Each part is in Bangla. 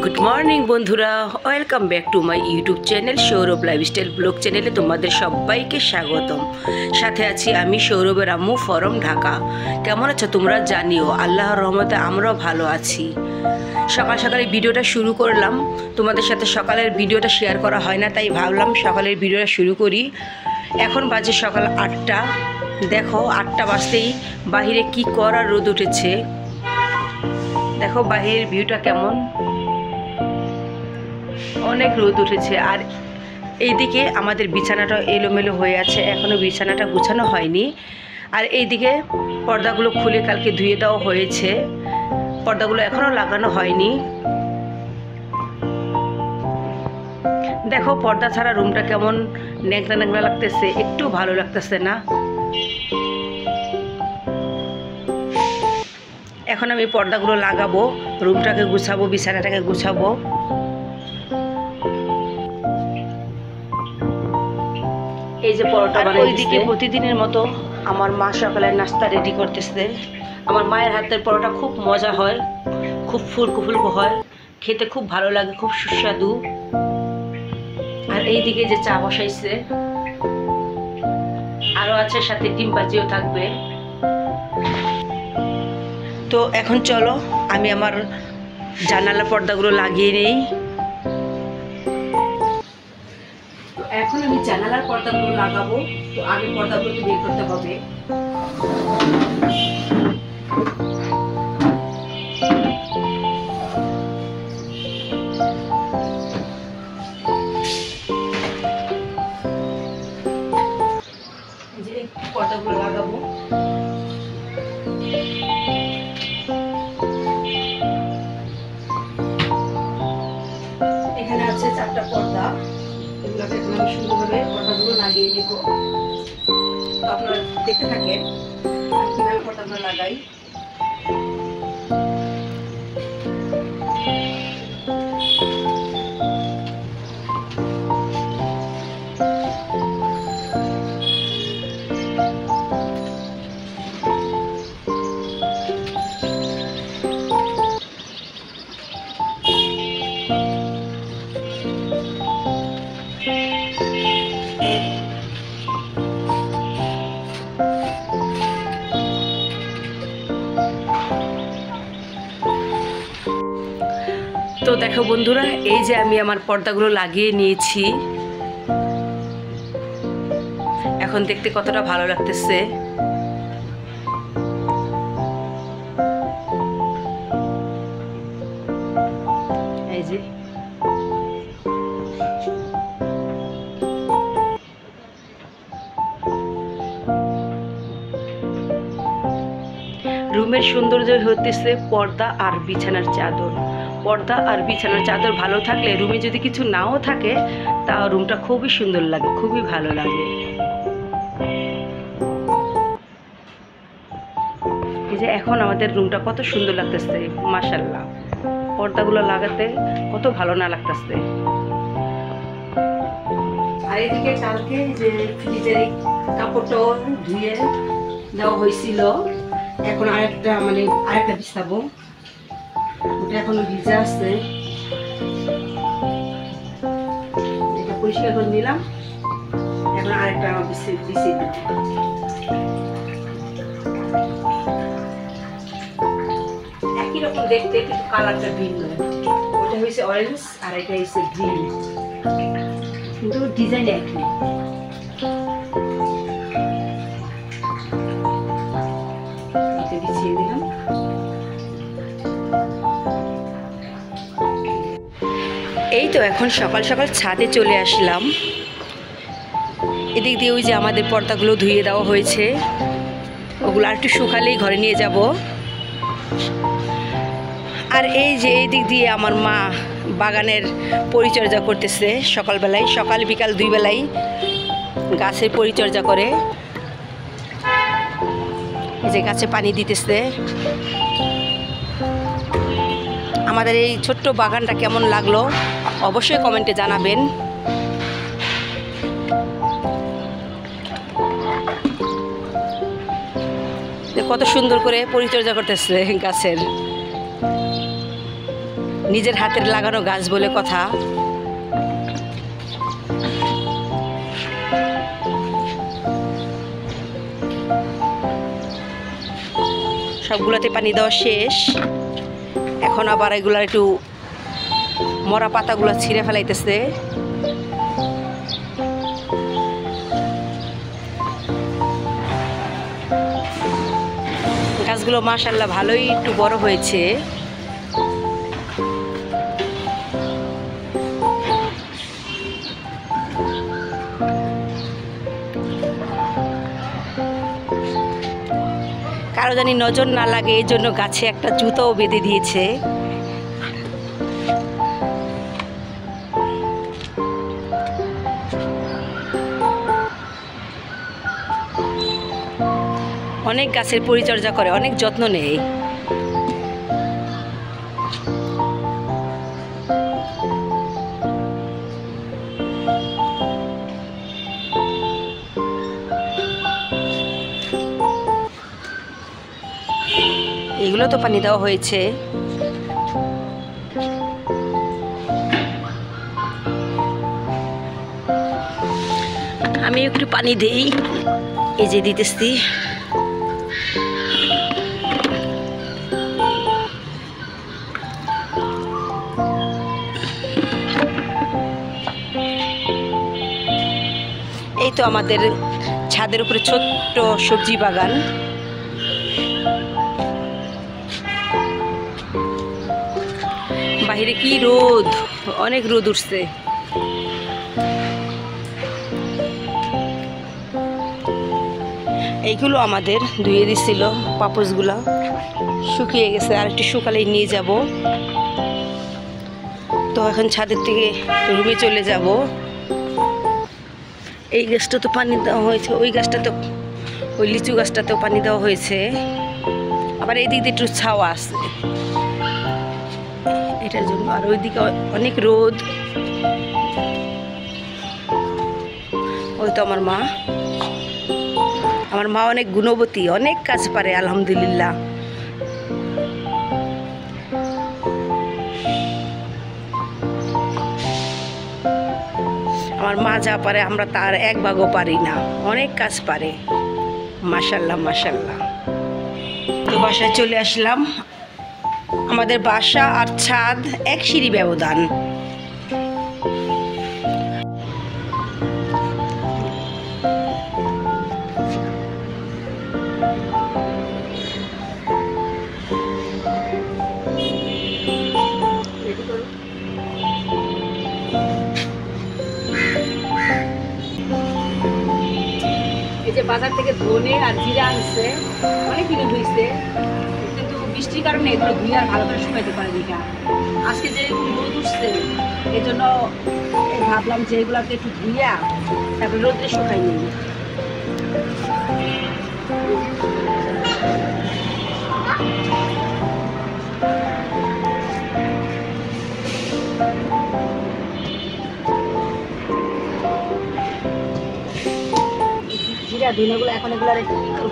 গুড মর্নিং বন্ধুরা, welcome back to my YouTube channel Sourav lifestyle blog চ্যানেলে তোমাদের সবাইকে স্বাগতম। সাথে আছি আমি সৌরভের আম্মু ফরম ঢাকা। কেমন আছো তোমরা জানিও। আল্লাহর রহমতে আমরাও ভালো আছি। সকাল সকালে ভিডিওটা শুরু করলাম। তোমাদের সাথে সকালের ভিডিওটা শেয়ার করা হয় না, তাই ভাবলাম সকালের ভিডিওটা শুরু করি। এখন বাজে সকাল 8টা। দেখো 8টা বাজতেই বাহিরে কি করা রোদ উঠেছে। দেখো বাহিরের ভিউটা কেমন, অনেক রোদ উঠেছে। আর এইদিকে আমাদের বিছানাটা এলোমেলো হয়ে আছে, এখনও বিছানাটা গুছানো হয়নি। আর এইদিকে পর্দাগুলো খুলে কালকে ধুয়ে দেওয়া হয়েছে, পর্দাগুলো এখনও লাগানো হয়নি। দেখো পর্দা ছাড়া রুমটা কেমন ন্যাংরা ন্যাংরা লাগতেছে, একটু ভালো লাগতেছে না। এখন আমি পর্দাগুলো লাগাবো, রুমটাকে গুছাবো, বিছানাটাকে গুছাবো। এই যে পরোটা বানাই, ওইদিকে প্রতিদিনের মতো আমার মা সকালের নাস্তা রেডি করতেছে। আমার মায়ের হাতের পরোটা খুব মজা হয়, খুব ফুলকো ফুলকো হয়, খেতে খুব ভালো লাগে, খুব সুস্বাদু। আর এইদিকে যে চা বসাইছে, আরও আছে সাথে ডিম ভাজিও থাকবে। তো এখন চলো আমি আমার জানালার পর্দাগুলো লাগিয়ে নেই। এখন আমি জানালার পর্দাগুলো লাগাবো। তো আগে পর্দাগুলো তো বের করতে হবে। যে পর্দাগুলো লাগাবো, এখানে আছে 4টা পর্দা। এগুলোকে এখন আমি সুন্দরভাবে পর্দাগুলো লাগিয়ে নেব। তো আপনারা দেখতে থাকেন আমি কীভাবে পর্দাগুলো লাগাই। তো দেখো বন্ধুরা, এই যে আমি আমার পর্দাগুলো লাগিয়ে নিয়েছি। এখন দেখতে কতটা ভালো লাগতেছে। এই যে রুমের সৌন্দর্য হতেছে পর্দা আর বিছানার চাদর। পর্দা আর বিছানার চাদর ভালো থাকলে রুমে যদি কিছু নাও থাকে তাও রুমটা খুবই সুন্দর লাগে, খুবই ভালো লাগে। এই যে এখন আমাদের রুমটা কত সুন্দর লাগতেছে, মাশাআল্লাহ। পর্দাগুলো লাগাতে কত ভালো না লাগতেছে। আর এদিকে কালকে যে ফ্রিজের কাপড়টাও ধুয়ে দেওয়া হয়েছিল, এখন আরেকটা বিছাবো। ওটা এখনো ভিজা আছে, এটা পরিষ্কার করে নিলাম। এখন আরেকটা বিছিয়ে দেব। একই রকম দেখতে, কিন্তু কালারটা ভিন্ন। ওটা হয়েছে অরেঞ্জ আর এটা হয়েছে গ্রিন, কিন্তু ডিজাইন একই। এটা বিছিয়ে দিলাম। এই তো এখন সকাল সকাল ছাদে চলে আসলাম। এদিক দিয়ে ওই যে আমাদের পর্দাগুলো ধুয়ে দেওয়া হয়েছে, ওগুলো আর একটু শুকালেই ঘরে নিয়ে যাব। আর এই যে এই দিক দিয়ে আমার মা বাগানের পরিচর্যা করতেছে সকালবেলায়, সকাল বিকাল 2 বেলাই গাছের পরিচর্যা করে। এই যে গাছে পানি দিতেছে। আমাদের এই ছোট্ট বাগানটা কেমন লাগলো অবশ্যই কমেন্টে জানাবেন। কত সুন্দর করে পরিচর্যা করতেছে গাছের। নিজের হাতের লাগানো গাছ বলে কথা। সবগুলোতে পানি দেওয়া শেষ। এখন আবার এগুলা একটু মরা পাতাগুলো ছিঁড়ে ফেলাইতেছে। গাছগুলো মাশাআল্লাহ ভালোই একটু বড় হয়েছে। কারো জানি নজর না লাগে এই জন্য গাছে একটা জুতাও বেঁধে দিয়েছে। অনেক গাছের পরিচর্যা করে, অনেক যত্ন নেয়। এগুলো তো পানি দেওয়া হয়েছে। আমি একটু পানি দেই, এই যে দিতেছি। এই তো আমাদের ছাদের উপরে ছোট্ট সবজি বাগান। বাইরে কি রোদ, অনেক রোদ উঠছে। এইগুলো আমাদের ধুয়ে দিছিল, পাপোশগুলো শুকিয়ে গেছে, আর একটু শুকালেই নিয়ে যাব। তো এখন ছাদের থেকে রুমে চলে যাব। এই গাছটা তো পানি দেওয়া হয়েছে, ওই গাছটা তো, ওই লিচু গাছটাতেও পানি দেওয়া হয়েছে। আবার এই দিক দিয়ে একটু ছাওয়া আছে এটার জন্য। আর ওইদিকে অনেক রোদ। ওই তো আমার মা অনেক গুণবতী, অনেক কাজ পারে আলহামদুলিল্লাহ। আমার মা যা পারে আমরা তার এক ভাগও পারি না, অনেক কাজ পারে। মাশাল্লাহ মাশাল্লাহ। তো বাসায় চলে আসলাম। আমাদের বাসা আর ছাদ এক সিঁড়ি ব্যবধান। এই যে বাজার থেকে ধনে আর জিরা আনছে, অনেক দিন হয়েছে, কিন্তু বৃষ্টির কারণে এগুলো ধুয়ে আর ভালো করে শুকাইতে পারেনি। আজকে যে রোদ উঠছে এই জন্য ভাবলাম যে এগুলোকে একটু ধুইয়া তারপরে রোদে শুকাই নিই। জিরা ধনেগুলো এখন এগুলো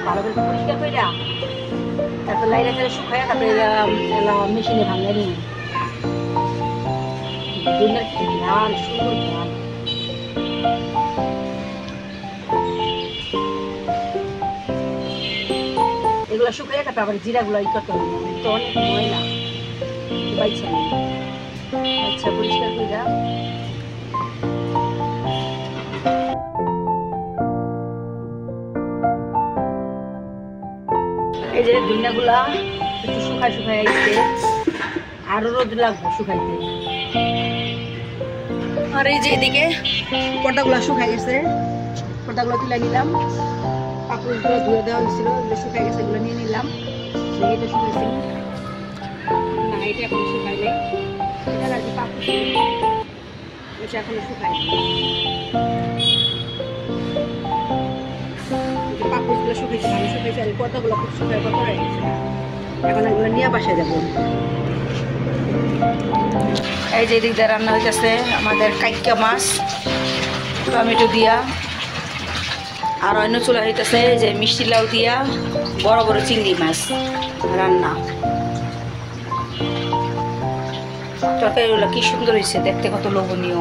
ভালো করে পরিষ্কার করে তারপর লাইনে ফেলে শুকায়, তারপরে মেশিনে ভাঙা নিই। ধনের কি ধান, সুন্দর ধান। এগুলো শুকায় তারপর আবার জিরাগুলো করতে হবে, তো অনেক ময়লা বাইছা নেই। আচ্ছা পরিষ্কার করে যা। এই যে ধনিয়াগুলা একটু শুকায় আইছে, আরো রোদ লাগবে শুকাইতে। আর এই যে এদিকে পটাগুলা শুকাই গেছে, পটাগুলো তুলে নিলাম। পাপড়গুলো ধুয়ে দেওয়া হয়েছিল, এগুলো শুকাই গেছে, এগুলো নিয়ে নিলাম। এটা শুকাইছি না, এটা এখন শুকাই নেই। এটা আর কি পাপড় এটা এখনো শুকাই। পাপড়গুলো শুকাইছে, ভালো শুকাইছে, আর পটাগুলো খুব শুকাই পড়ে গেছে। এখন এগুলো নিয়ে বাসায় যাবো। এই যে এদিক দিয়ে রান্না হইতেছে আমাদের কাইকা মাছ টমেটো দিয়া, আর অন্য চুলা হইতেছে যে মিষ্টি লাউ দিয়া বড় বড় চিংড়ি মাছ রান্না। তরকারিগুলো কি সুন্দর হয়েছে দেখতে, কত লোভনীয়।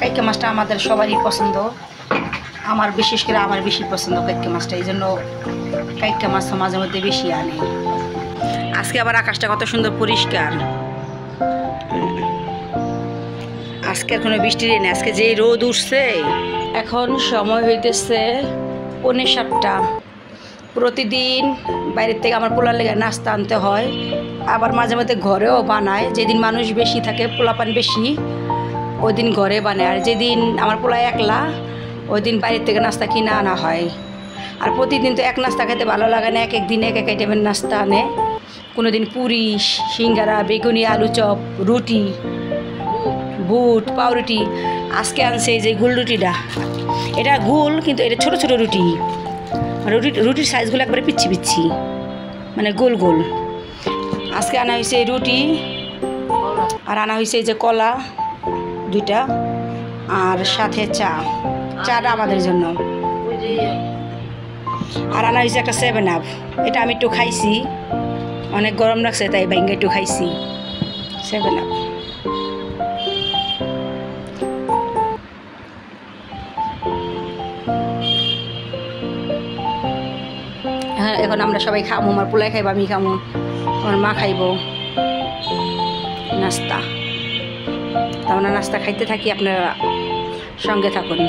কাইকা মাছটা আমাদের সবারই পছন্দ, আমার বিশেষ করে আমার বেশি পছন্দ কাইকা মাছটা, এই জন্য কাইকা মাছ তো মাঝে মধ্যে বেশি আনে। আজকে আবার আকাশটা কত সুন্দর পরিষ্কার, আজকে আর কোনো বৃষ্টি নেই, আজকে যে রোদ উঠছে। এখন সময় হইতেছে 6:45। প্রতিদিন বাইরের থেকে আমার পোলার লেগে নাস্তা আনতে হয়, আবার মাঝে মাঝে ঘরেও বানায়। যেদিন মানুষ বেশি থাকে, পোলাপান বেশি, ওই দিন ঘরে বানায়। আর যেদিন আমার পোলা একলা, ওই দিন বাইরের থেকে নাস্তা কিনে আনা হয়। আর প্রতিদিন তো এক নাস্তা খেতে ভালো লাগে না, এক এক দিন এক এক আইটেমের নাস্তা আনে। কোনো দিন পুরি, সিঙ্গারা, বেগুনি, আলু চপ, রুটি, বুট, পাউরুটি। আজকে আনছে এই যে গুল রুটিটা, এটা গুল কিন্তু এটা ছোট ছোট রুটি, রুটির সাইজগুলো একবারে পিচ্ছি পিচ্ছি, মানে গোল গোল। আজকে আনা হয়েছে এই রুটি, আর আনা হয়েছে এই যে কলা 2টা, আর সাথে চাটা আমাদের জন্য। আর আনা হয়েছে একটা 7 আপ, এটা আমি একটু খাইছি, অনেক গরম লাগছে তাই ভেঙে একটু খাইছি 7 আপ। হ্যাঁ, এখন আমরা সবাই খাবো, আমার পোলাই খাইবো, আমি খাবো, আমার মা খাইব নাস্তা। তা আমরা নাস্তা খাইতে থাকি, আপনারা সঙ্গে থাকুন।